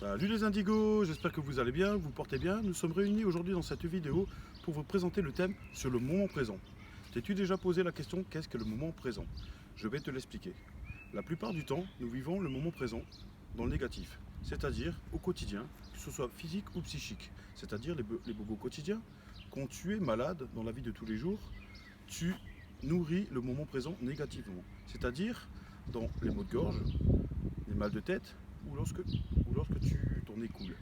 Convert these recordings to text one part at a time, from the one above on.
Salut les indigos, j'espère que vous allez bien, vous portez bien. Nous sommes réunis aujourd'hui dans cette vidéo pour vous présenter le thème sur le moment présent. T'es-tu déjà posé la question qu'est-ce que le moment présent? Je vais te l'expliquer. La plupart du temps, nous vivons le moment présent dans le négatif, c'est-à-dire au quotidien, que ce soit physique ou psychique, c'est-à-dire les bobos quotidiens. Quand tu es malade dans la vie de tous les jours, tu nourris le moment présent négativement, c'est-à-dire dans les maux de gorge, les mal de tête ou lorsque ton nez coule.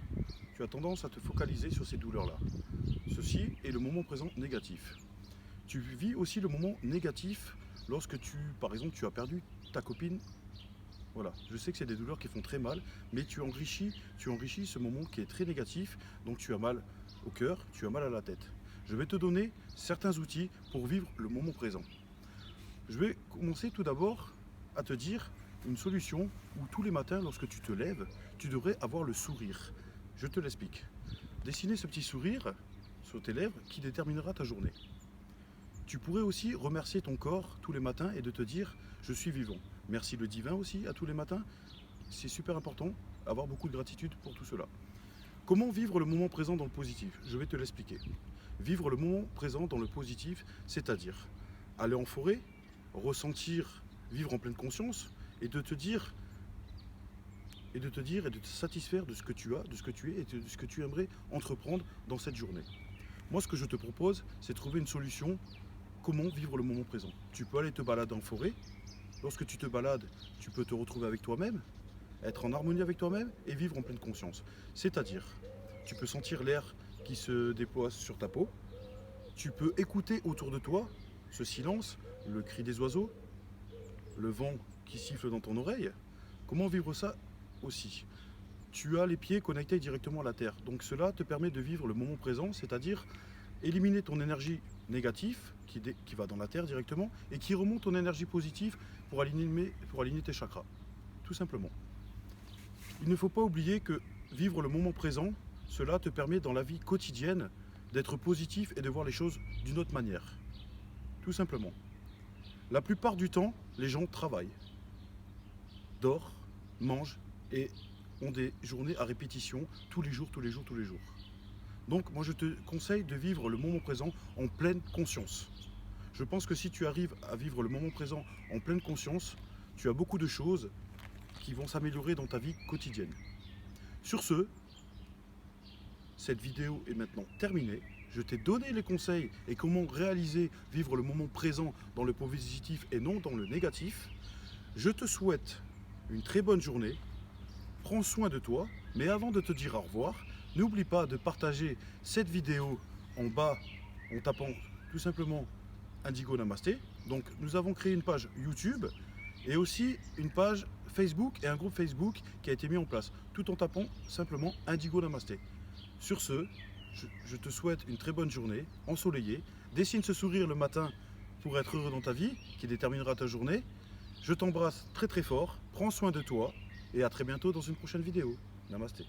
Tu as tendance à te focaliser sur ces douleurs-là. Ceci est le moment présent négatif. Tu vis aussi le moment négatif lorsque par exemple, tu as perdu ta copine. Voilà, je sais que c'est des douleurs qui font très mal, mais tu enrichis ce moment qui est très négatif, donc tu as mal au cœur, tu as mal à la tête. Je vais te donner certains outils pour vivre le moment présent. Je vais commencer tout d'abord à te dire une solution où tous les matins, lorsque tu te lèves, tu devrais avoir le sourire. Je te l'explique. Dessiner ce petit sourire sur tes lèvres qui déterminera ta journée. Tu pourrais aussi remercier ton corps tous les matins et de te dire « je suis vivant ». Merci le divin aussi à tous les matins. C'est super important, avoir beaucoup de gratitude pour tout cela. Comment vivre le moment présent dans le positif? Je vais te l'expliquer. Vivre le moment présent dans le positif, c'est-à-dire aller en forêt, ressentir, vivre en pleine conscience et de te dire et de te satisfaire de ce que tu as, de ce que tu es et de ce que tu aimerais entreprendre dans cette journée. Moi, ce que je te propose, c'est trouver une solution. Comment vivre le moment présent? Tu peux aller te balader en forêt. Lorsque tu te balades, tu peux te retrouver avec toi-même, être en harmonie avec toi-même et vivre en pleine conscience. C'est-à-dire, tu peux sentir l'air qui se déploie sur ta peau. Tu peux écouter autour de toi ce silence, le cri des oiseaux, le vent qui siffle dans ton oreille. Comment vivre ça aussi? Tu as les pieds connectés directement à la terre. Donc cela te permet de vivre le moment présent, c'est-à-dire éliminer ton énergie négative qui va dans la terre directement et qui remonte ton énergie positive pour aligner tes chakras. Tout simplement. Il ne faut pas oublier que vivre le moment présent, cela te permet dans la vie quotidienne d'être positif et de voir les choses d'une autre manière. Tout simplement. La plupart du temps, les gens travaillent, dorment, mangent et ont des journées à répétition tous les jours. Donc moi je te conseille de vivre le moment présent en pleine conscience. Je pense que si tu arrives à vivre le moment présent en pleine conscience, tu as beaucoup de choses qui vont s'améliorer dans ta vie quotidienne. Sur ce, cette vidéo est maintenant terminée. Je t'ai donné les conseils et comment réaliser, vivre le moment présent dans le positif et non dans le négatif. Je te souhaite une très bonne journée. Prends soin de toi, mais avant de te dire au revoir, n'oublie pas de partager cette vidéo en bas en tapant tout simplement Indigo Namasté. Donc nous avons créé une page YouTube et aussi une page Facebook et un groupe Facebook qui a été mis en place, tout en tapant simplement Indigo Namasté. Sur ce, je te souhaite une très bonne journée, ensoleillée. Dessine ce sourire le matin pour être heureux dans ta vie, qui déterminera ta journée. Je t'embrasse très très fort, prends soin de toi et à très bientôt dans une prochaine vidéo. Namasté.